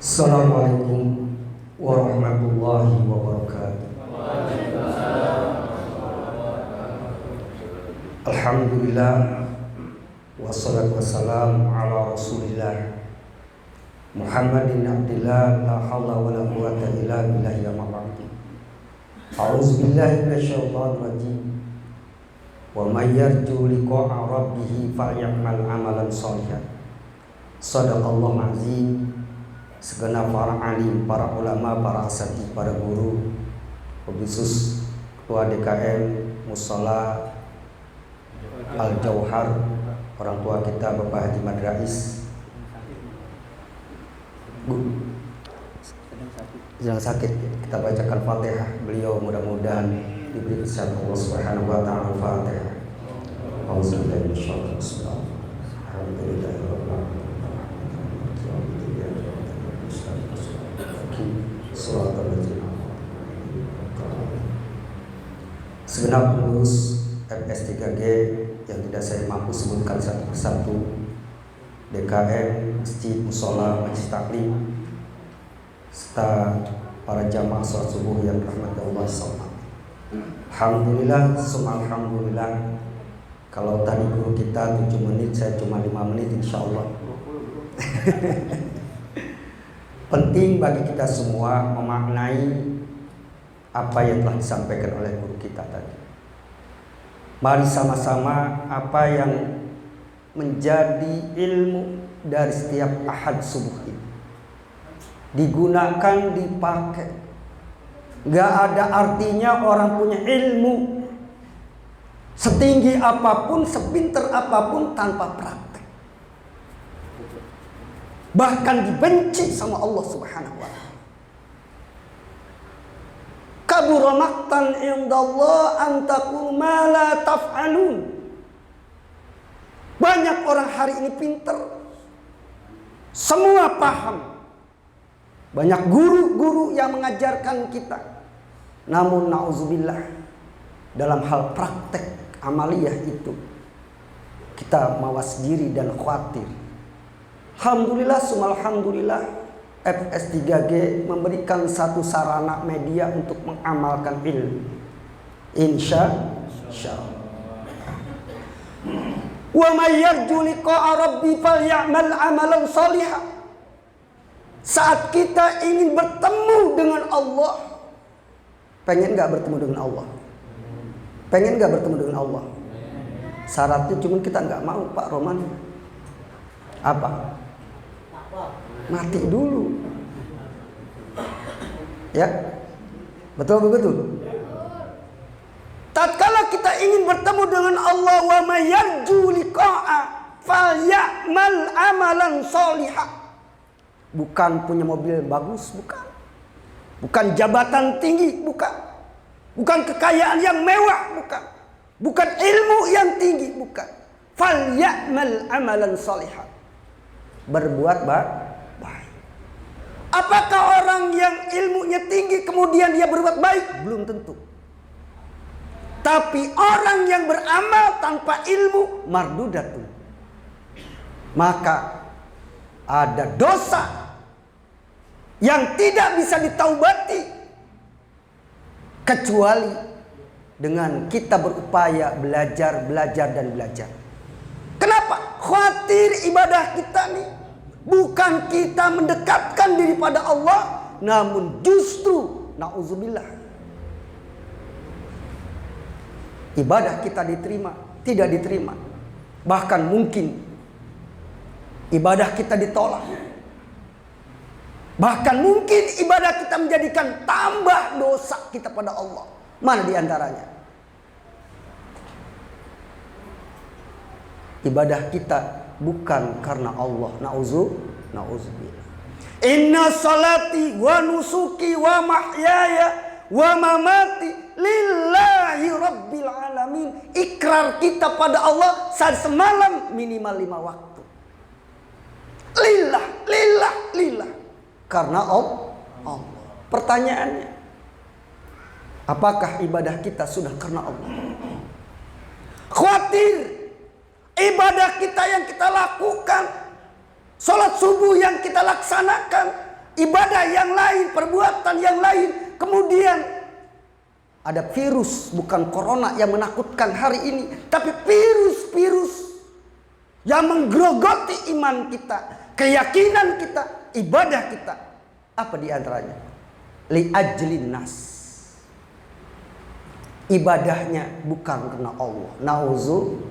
Assalamualaikum warahmatullahi wabarakatuh. Alhamdulillah wassalatu wassalamu ala rasulillah Muhammadin abdillah la hawla wa la quwwata illa billahi ya ma'badi. A'udzu billahi minasyaitonir rajim. Wa may yarju liqa'a rabbih falyamal amalan shalihan. Shadaqallahu azim. Segenap para alim, para ulama, para asatidz, para guru, khusus ketua DKM Mushola Al Jauhar, orang tua kita Bapak Haji Madrais sedang sakit, kita bacakan Fatihah beliau, mudah-mudahan diberi kesehatan Allah Subhanahu wa taala. Fatihah. Auzubillahi minasyaitonir rajim. Alhamdulillahirabbil alamin. Segenap pengurus FS3G yang tidak saya mampu sebutkan satu persatu, DKM, Masjid, Mushola, Majelis Taklim, serta para jamaah sholat subuh yang rahmat Allah SWT. Alhamdulillah, alhamdulillah. Kalau tadi guru kita 7 menit, saya cuma 5 menit insya Allah. Penting bagi kita semua memaknai apa yang telah disampaikan oleh guru kita tadi. Mari sama-sama apa yang menjadi ilmu dari setiap ahad subuh ini digunakan, dipakai. Gak ada artinya orang punya ilmu setinggi apapun, sepinter apapun tanpa praktek. Bahkan dibenci sama Allah Subhanahu wa taala. Kabura maqtan indallah an taqulu ma la taf'alun. Banyak orang hari ini pinter, semua paham. Banyak guru-guru yang mengajarkan kita. Namun na'udzubillah, dalam hal praktek amaliyah itu kita mawas diri dan khawatir. Alhamdulillah, alhamdulillah, FS3G memberikan satu sarana media untuk mengamalkan ilmu. Insya Allah. Wa may yarju liqa'a rabbi falyamal amalan shalihan. Saat kita ingin bertemu dengan Allah, pengen nggak bertemu dengan Allah? Pengen nggak bertemu dengan Allah? Syaratnya cuma kita nggak mau, Pak Roman. Apa? Mati dulu. Ya, betul begitu. Tatkala kita ingin bertemu dengan Allah, wa may yarju liqa'a falyamal amalan shalihan. Bukan punya mobil bagus, bukan. Bukan jabatan tinggi, bukan. Bukan kekayaan yang mewah, bukan. Bukan ilmu yang tinggi, bukan. Falyamal amalan shalihan. Berbuat baik. Apakah orang yang ilmunya tinggi kemudian dia berbuat baik? Belum tentu. Tapi orang yang beramal tanpa ilmu mardudatun, maka ada dosa yang tidak bisa ditaubati kecuali dengan kita berupaya belajar dan belajar. Kenapa? Khawatir ibadah kita nih bukan kita mendekatkan diri pada Allah, namun justru na'udzubillah ibadah kita diterima, tidak diterima. Bahkan mungkin ibadah kita ditolak. Bahkan mungkin ibadah kita menjadikan tambah dosa kita pada Allah. Mana diantaranya? Ibadah kita bukan karena Allah. Na'udzubillah. Inna salati wa nusuki wa mahyaya wa mamati lillahi rabbil alamin. Ikrar kita pada Allah saat semalam minimal 5 waktu. Lillah. Karena Allah. Pertanyaannya, apakah ibadah kita sudah karena Allah? Khawatir ibadah kita yang kita lakukan, sholat subuh yang kita laksanakan, ibadah yang lain, perbuatan yang lain. Kemudian ada virus, bukan corona yang menakutkan hari ini, tapi virus-virus yang menggerogoti iman kita, keyakinan kita, ibadah kita. Apa di antaranya? Li ajlin nas. Ibadahnya bukan karena Allah. Nauzubillah.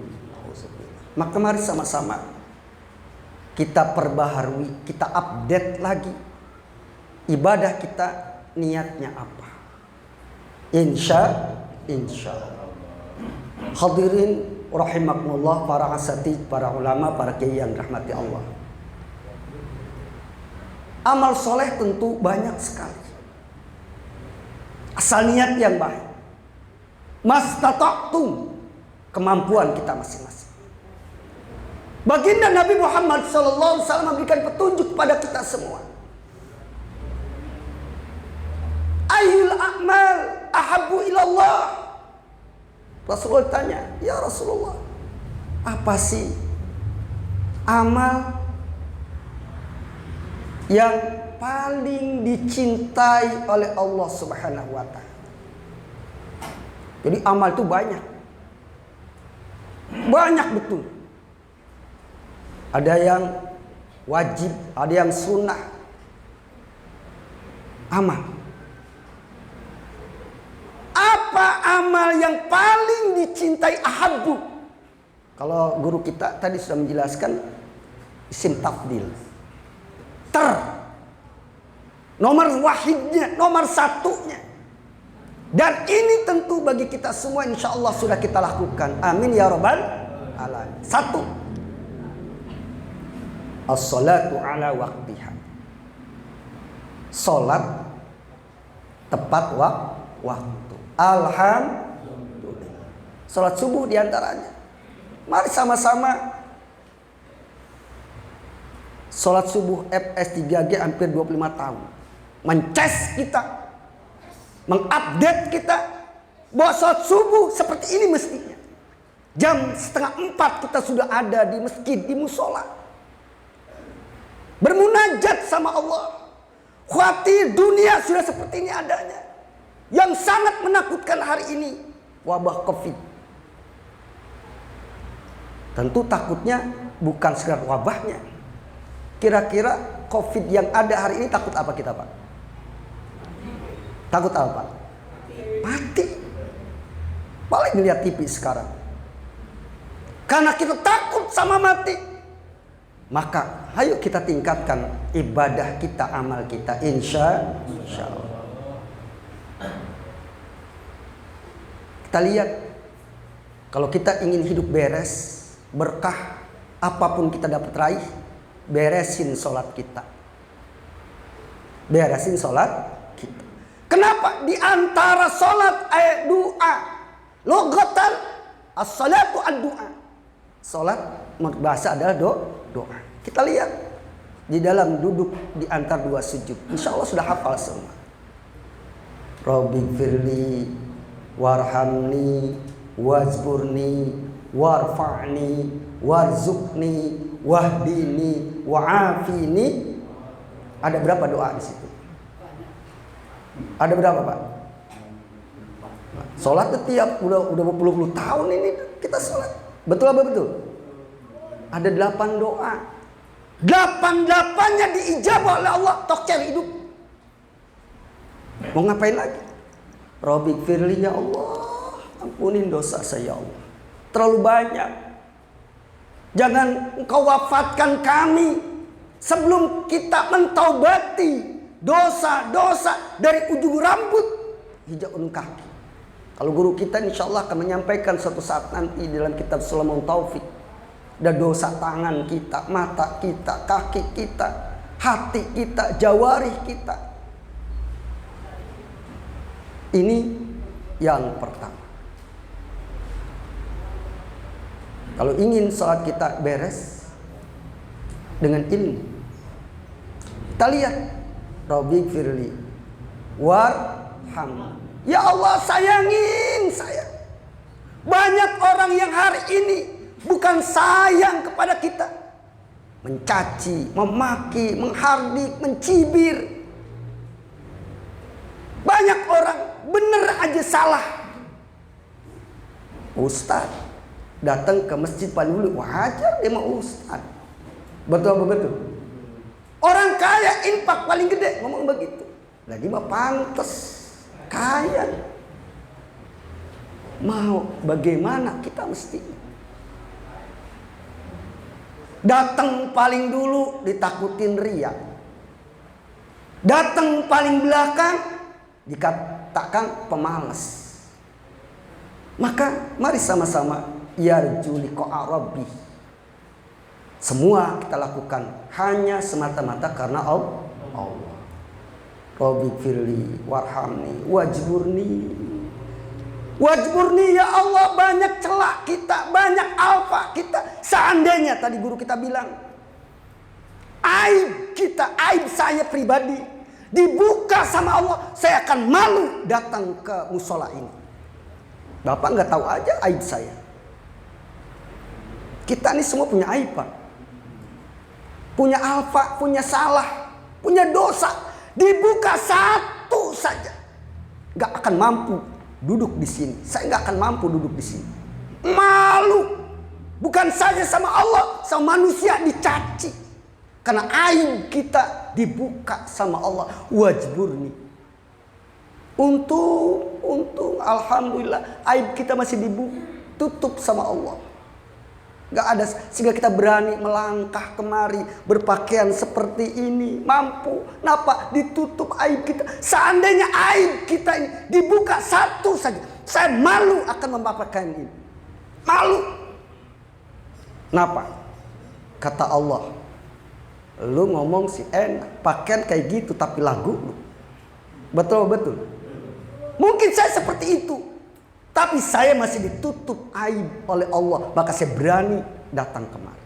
Maka mari sama-sama kita perbaharui, kita update lagi ibadah kita, niatnya apa. Insya Allah. Hadirin rahimakumullah, para asatidz, para ulama, para kiai yang rahmati Allah. Amal soleh tentu banyak sekali, asal niat yang baik. Mastata'tum, kemampuan kita masing-masing. Baginda Nabi Muhammad SAW memberikan petunjuk kepada kita semua. Ayyul a'mal ahabbu ilallah. Rasulullah tanya, ya Rasulullah, apa sih amal yang paling dicintai oleh Allah Subhanahu wa Ta'ala? Jadi amal itu banyak. Banyak betul. Ada yang wajib, ada yang sunnah. Amal. Apa amal yang paling dicintai ahabbu? Kalau guru kita tadi sudah menjelaskan isim tafdil. Nomor wahidnya, nomor satunya. Dan ini tentu bagi kita semua insya Allah sudah kita lakukan. Amin ya rabbal alamin. Satu, as-salatu ala waqtiha. Salat tepat waktu. Alhamdulillah. Salat subuh diantaranya. Mari sama-sama salat subuh FS3G hampir 25 tahun. Mencas kita, mengupdate kita bahwa salat subuh seperti ini mestinya. Jam 3:30 kita sudah ada di masjid, di musola, bermunajat sama Allah. Khawatir dunia sudah seperti ini adanya. Yang sangat menakutkan hari ini, wabah COVID. Tentu takutnya bukan sekedar wabahnya. Kira-kira COVID yang ada hari ini takut apa kita, Pak? Takut apa, Pak? Mati. Paling lihat TV sekarang. Karena kita takut sama mati, maka ayo kita tingkatkan ibadah kita, amal kita, insya Allah. Kita lihat, kalau kita ingin hidup beres, berkah, apapun kita dapat raih, beresin sholat kita. Beresin sholat kita. Kenapa? Di antara sholat ayat doa. Logatan as-salatu ad-doa. Sholat menurut bahasa adalah doa. Kita lihat di dalam duduk di antara dua sujud. Insya Allah sudah hafal semua. Rabbighfirli warhamni wazburni warfa'ni warzuqni wahdini wa'afini. Ada berapa doa di situ? Ada berapa, Pak? Sholat setiap udah berpuluh-puluh tahun ini kita sholat. Betul apa betul? Ada 8 doa. 8-8-nya diijabah oleh Allah. Tok cari hidup. Mau ngapain lagi? Rabbighfirli ya Allah, ampunin dosa saya ya Allah. Terlalu banyak. Jangan engkau wafatkan kami sebelum kita mentaubati dosa-dosa dari ujung rambut hingga ujung kaki. Kalau guru kita insya Allah akan menyampaikan suatu saat nanti dalam kitab Sulaiman Taufik. Ada dosa tangan kita, mata kita, kaki kita, hati kita, jawarih kita. Ini yang pertama. Kalau ingin sholat kita beres dengan ilmu, kita lihat Rabbighfirli warham. Ya Allah, sayangin saya. Banyak orang yang hari ini bukan sayang kepada kita, mencaci, memaki, menghardik, mencibir. Banyak orang bener aja salah. Ustaz datang ke masjid paling dulu, wajar dia mau ustaz. Betul apa betul? Orang kaya infak paling gede ngomong begitu. Lagi mah pantes kaya. Mau bagaimana kita mesti datang paling dulu ditakutin riya. Datang paling belakang dikatakan pemalas. Maka mari sama-sama yarju liqa'a rabbih. Semua kita lakukan hanya semata-mata karena Allah. Rabbi firli warhamni wajburni. Wajburni ya Allah, banyak celak kita, banyak alfa kita. Seandainya tadi guru kita bilang aib kita, aib saya pribadi dibuka sama Allah, saya akan malu datang ke musola ini. Bapak nggak tahu aja aib saya. Kita ini semua punya aib, Pak. Punya alfa, punya salah, punya dosa. Dibuka satu saja, nggak akan mampu duduk di sini. Saya nggak akan mampu duduk di sini. Malu, bukan saja sama Allah, sama manusia dicaci. Karena aib kita dibuka sama Allah. Wajburni. Untung, alhamdulillah, aib kita masih ditutup sama Allah. Gak ada, sehingga kita berani melangkah kemari berpakaian seperti ini, mampu. Kenapa? Ditutup aib kita. Seandainya aib kita ini dibuka satu saja, saya malu akan memakai ini. Malu. Kenapa? Kata Allah, lu ngomong sih enak, pakaian kayak gitu tapi lagu lu. Betul. Mungkin saya seperti itu, tapi saya masih ditutup aib oleh Allah. Maka saya berani datang kemari.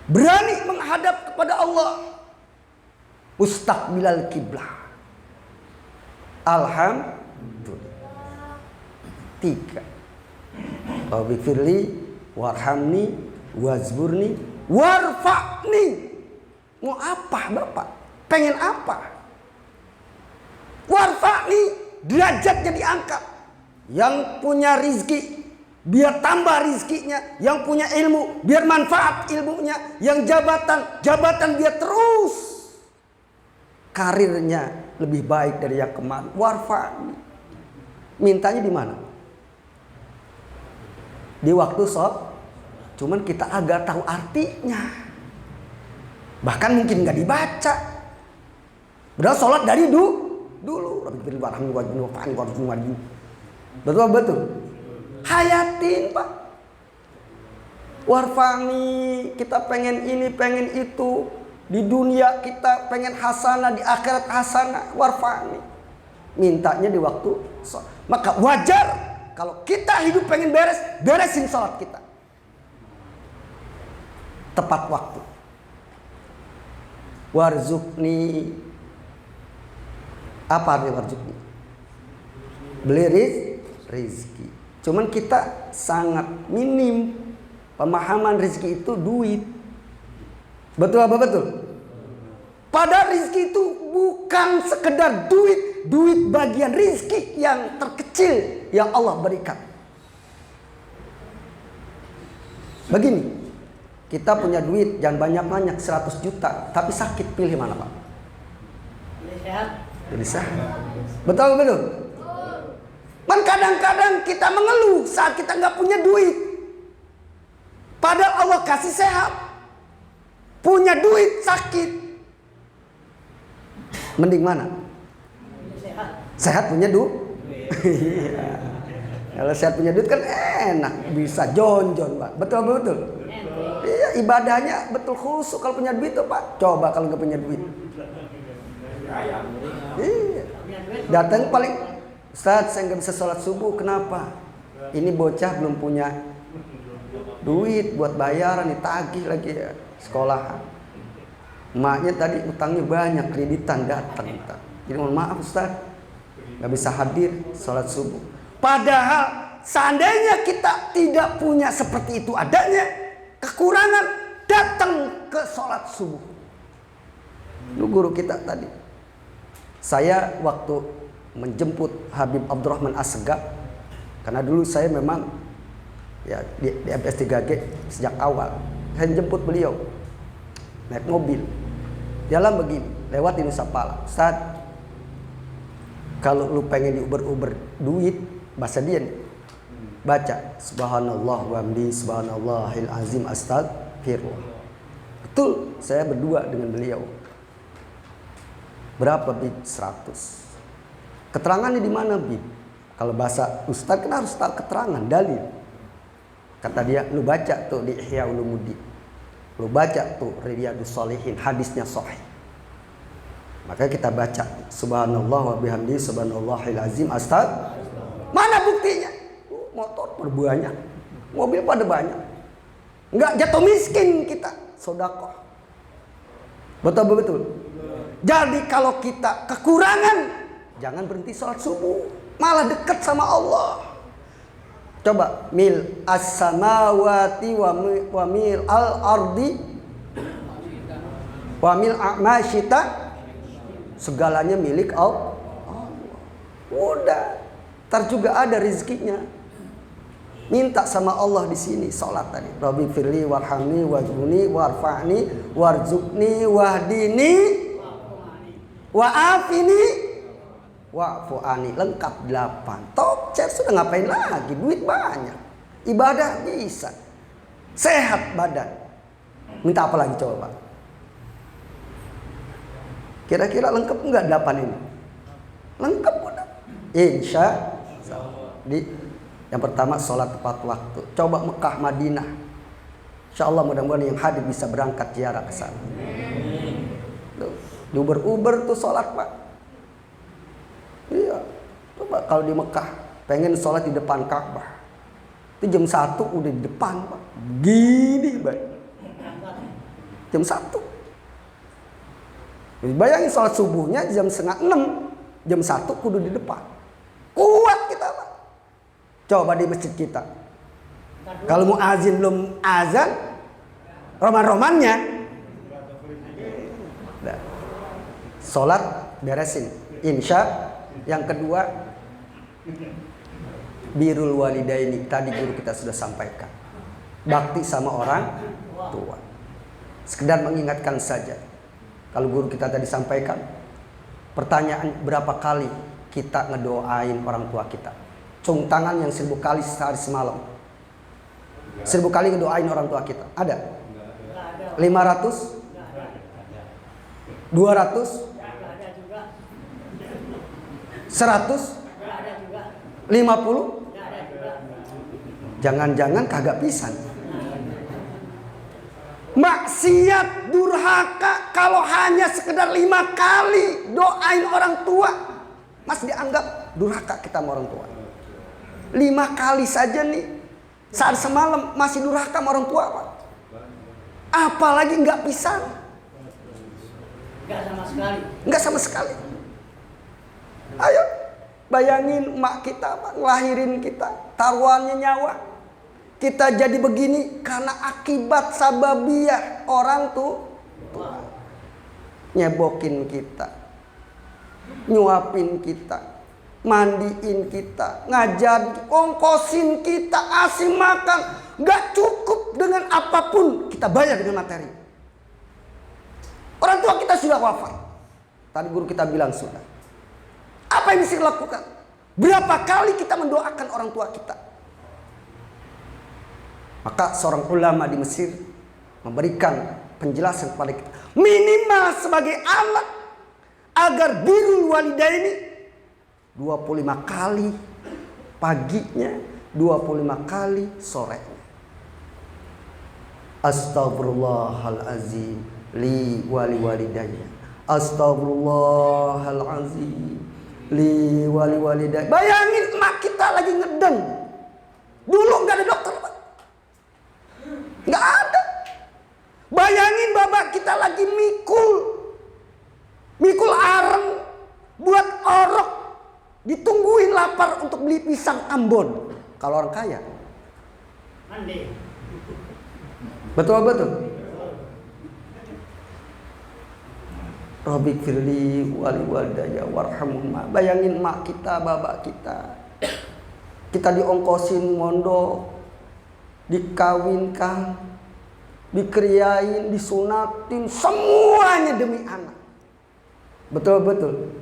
Berani menghadap kepada Allah. Mustaqbilal kiblah. Alhamdulillah. 3. Rabbi firli warhamni wazburni warfa'ni. Mau apa Bapak? Pengen apa? Warfa'ni, derajatnya diangkat. Yang punya rizki biar tambah rizkinya, yang punya ilmu biar manfaat ilmunya, yang jabatan biar terus karirnya lebih baik dari yang kemarin. Warfa'ni. Mintanya di mana? Di waktu sholat. Cuman kita agak tahu artinya. Bahkan mungkin nggak dibaca. Padahal sholat dari dulu. Betul. Hayatin, Pak. Warfani, kita pengen ini, pengen itu. Di dunia kita pengen hasanah, di akhirat hasanah. Warfani. Mintanya di waktu sholat. Maka wajar kalau kita hidup pengen beresin sholat kita. Tepat waktu. Warzukni. Apa artinya warzukni? Beli rizki. Cuman kita sangat minim pemahaman rizki itu duit. Betul apa betul? Padahal rizki itu bukan sekedar duit. Duit bagian rizki yang terkecil yang Allah berikan. Begini. Kita punya duit, jangan banyak-banyak 100 juta, tapi sakit, pilih mana Pak? Pilih sehat. Betul. Kan kadang-kadang kita mengeluh saat kita nggak punya duit. Padahal Allah kasih sehat. Punya duit sakit. Mending mana? Sehat punya duit. Kalau sehat punya duit kan enak, bisa jonjon Pak. Betul. Iya, ibadahnya betul khusyuk kalau punya duit tuh Pak. Coba kalau nggak punya duit. Iya. Datang paling, Ustaz saya nggak bisa sholat subuh. Kenapa? Ini bocah belum punya duit buat bayaran, ditagih lagi ya, sekolah. Emaknya tadi utangnya banyak, kreditan datang. Jadi mohon maaf Ustaz, nggak bisa hadir sholat subuh. Padahal seandainya kita tidak punya seperti itu adanya, kekurangan, datang ke sholat subuh. Lu guru kita tadi Saya waktu menjemput Habib Abdurrahman Assegaf, karena dulu saya memang ya di MPS 3G sejak awal, saya jemput beliau naik mobil. Jalan begini, lewat di Nusa Pala. Ustaz, kalau lu pengen di Uber duit, bahasa dia nih, baca subhanallah wa bihamdi subhanallahil azim astagfirullah. Betul, saya berdua dengan beliau. Berapa bib? 100. Keterangannya di mana bib? Kalau bahasa Ustaz kan harus tahu keterangan, dalil. Kata dia, lu baca tuh di Ihya Ulumuddin. Lu baca tuh Riyadhus Shalihin, hadisnya sahih. Maka kita baca subhanallah wa bihamdi subhanallahil azim astagfirullah. Mana buktinya? Motor berbanyak, mobil pada banyak. Enggak jatuh miskin kita, sedekah. Betul. Jadi kalau kita kekurangan, jangan berhenti sholat subuh, malah dekat sama Allah. Coba mil as-samawati wa mil al-ardi wa mil a'masyita, segalanya milik Allah. Udah, ntar juga ada rezekinya. Minta sama Allah di sini sholat tadi. Rabbi firli warhamni wajbuni warfa'ni warzuqni wahdini wa'afini wa'fu'ani. Lengkap 8. Top chat, sudah ngapain lagi? Duit banyak, ibadah bisa, sehat badan. Minta apa lagi coba Pak? Kira-kira lengkap enggak 8 ini? Lengkap udah. Insya Allah. Yang pertama sholat tepat waktu. Coba Mekah Madinah. Insya Allah mudah-mudahan yang hadir bisa berangkat ziarah ke sana. Di Uber tuh sholat Pak. Iya. Coba kalau di Mekah pengen sholat di depan Ka'bah, itu jam 1 udah di depan Pak. Gini baik. Jam 1. Bayangin sholat subuhnya jam 5:30. Jam 1 kudu di depan. Kuat kita Pak. Coba di masjid kita. Kalau mau azan belum azan, roman-romannya. Nah, sholat beresin. Insya. Yang kedua, birrul walidaini. Tadi guru kita sudah sampaikan. Bakti sama orang tua. Sekedar mengingatkan saja. Kalau guru kita tadi sampaikan, pertanyaan berapa kali kita ngedoain orang tua kita? Cung tangan yang 1000 kali sehari semalam. 1000 kali ngedoain orang tua kita. Ada? 500? 200? 100? 50? Jangan-jangan kagak pisan. Maksiat, durhaka, kalau hanya sekedar 5 kali doain orang tua, masih dianggap durhaka kita sama orang tua. 5 kali saja nih, saat semalam masih durhaka sama orang tua Pak. Apalagi nggak pisan. Nggak sama sekali. Ayo, bayangin emak kita Pak, ngelahirin kita, taruhannya nyawa. Kita jadi begini karena akibat sababiyah orang tuh nyebokin kita, nyuapin kita, mandiin kita, ngajar, ongkosin kita, asih makan. Gak cukup dengan apapun kita bayar dengan materi. Orang tua kita sudah wafat. Tadi guru kita bilang sudah. Apa yang bisa dilakukan? Berapa kali kita mendoakan orang tua kita? Maka seorang ulama di Mesir memberikan penjelasan kepada kita. Minimal sebagai anak agar birrul walidaini 25 kali paginya, 25 kali sorenya. Astaghfirullahalazim li wali walidayya. Astaghfirullahalazim li wali walidayya. Bayangin emak kita lagi ngeden. Dulu nggak ada dokter Pak. Nggak ada. Bayangin bapak kita lagi mikul areng buat orok, ditungguin lapar untuk beli pisang Ambon. Kalau orang kaya, betul. Rabbi firli wali walidayya warhamhuma. Bayangin mak kita, bapak kita. Kita diongkosin mondok, dikawinkan, dikeriain, disunatin, semuanya demi anak. Betul-betul.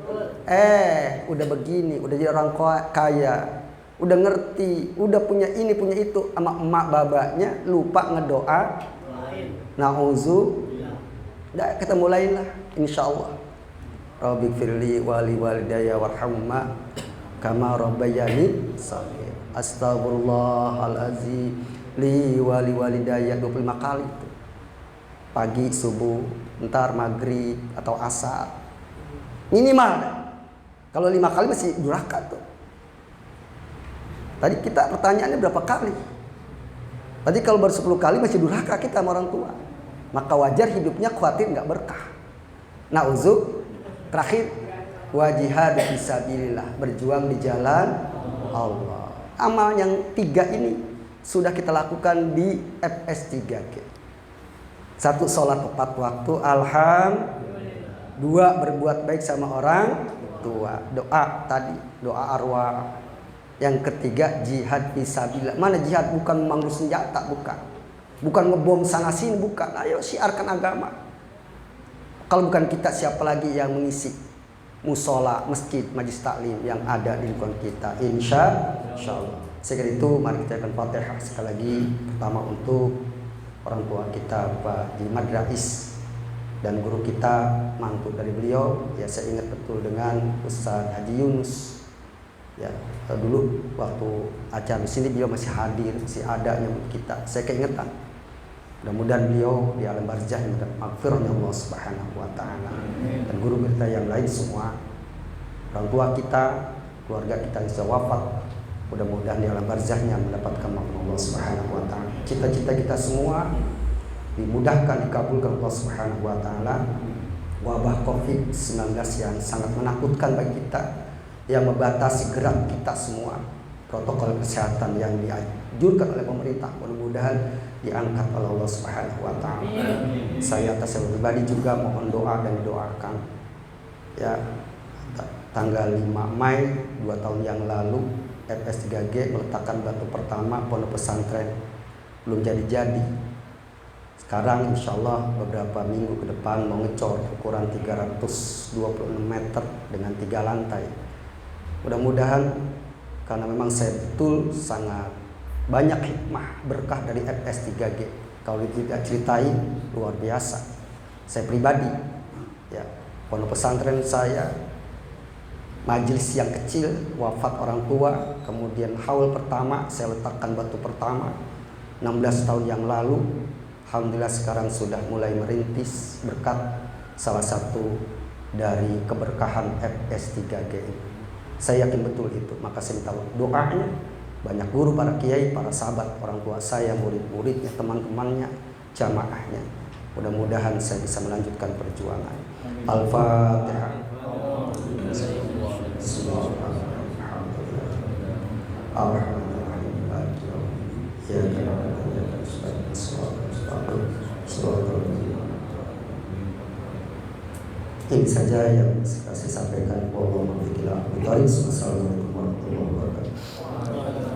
Udah begini, udah jadi orang kaya, udah ngerti, udah punya ini, punya itu, sama emak babanya lupa ngedoa. Nah, kita mulailah, insyaallah. Rabbi firli wali walidayya warhamhuma kama rabbayani shaghir. Astagfirullahalazim li wali walidayya 25 kali itu. Pagi, subuh, ntar maghrib atau asar. Minimal. Kalau 5 kali masih durhaka tuh. Tadi kita pertanyaannya berapa kali? Tadi kalau baru 10 kali masih durhaka kita sama orang tua. Maka wajar hidupnya khawatir nggak berkah. Na'udzub. Terakhir, wa jihad fisabilillah, berjuang di jalan Allah. Amal yang 3 ini sudah kita lakukan di FS3G. 1, sholat tepat waktu, alhamdulillah. 2, berbuat baik sama orang tua. Doa tadi, doa arwah. Yang ketiga, jihad fisabilillah. Mana jihad? Bukan memanggul senjata, bukan. Bukan ngebom sana sini, bukan. Ayo siarkan agama. Kalau bukan kita, siapa lagi yang mengisi musola, masjid, majlis taklim yang ada di lingkungan kita? Insya Allah. Sekali itu, mari kita akan Fatihah sekali lagi. Pertama untuk orang tua kita, Pak Haji Madrais, dan guru kita, mantu dari beliau. Ya, saya ingat betul dengan Ustaz Haji Yunus. Ya, dulu waktu acara di sini beliau masih hadir, masih ada yang kita. Saya keingetan. Mudah-mudahan beliau di alam barzah mendapat maghfirahnya Allah Subhanahu wa taala. Dan guru kita yang lain semua, orang tua kita, keluarga kita yang sudah wafat, mudah-mudahan di alam barzahnya mendapatkan maghfirah Allah Subhanahu wa taala. Cita-cita kita semua dimudahkan, dikabulkan Allah Subhanahu wa taala. Wabah Covid-19 yang sangat menakutkan bagi kita, yang membatasi gerak kita semua, protokol kesehatan yang dianjurkan oleh pemerintah, mudah-mudahan diangkat oleh Allah Subhanahu wa taala. Saya atas pribadi juga mohon doa dan didoakan. Ya, tanggal 5 Mei 2 tahun yang lalu FS3G meletakkan batu pertama pondok pesantren, belum jadi-jadi. Sekarang insya Allah beberapa minggu ke depan mau ngecor ukuran 326 meter dengan 3 lantai. Mudah-mudahan, karena memang saya betul sangat banyak hikmah berkah dari FS3G. Kalau tidak ceritain luar biasa. Saya pribadi, ya, pondok pesantren saya, majelis yang kecil, wafat orang tua, kemudian haul pertama saya letakkan batu pertama 16 tahun yang lalu. Alhamdulillah sekarang sudah mulai merintis berkat salah satu dari keberkahan FS3G ini. Saya yakin betul itu, maka saya minta doanya. Banyak guru, para kiai, para sahabat, orang tua saya, murid-muridnya, teman-temannya, jamaahnya. Mudah-mudahan saya bisa melanjutkan perjuangan. Al-Fatihah. Ini saja yang saya sampaikan. Wassalamualaikum warahmatullahi wabarakatuh.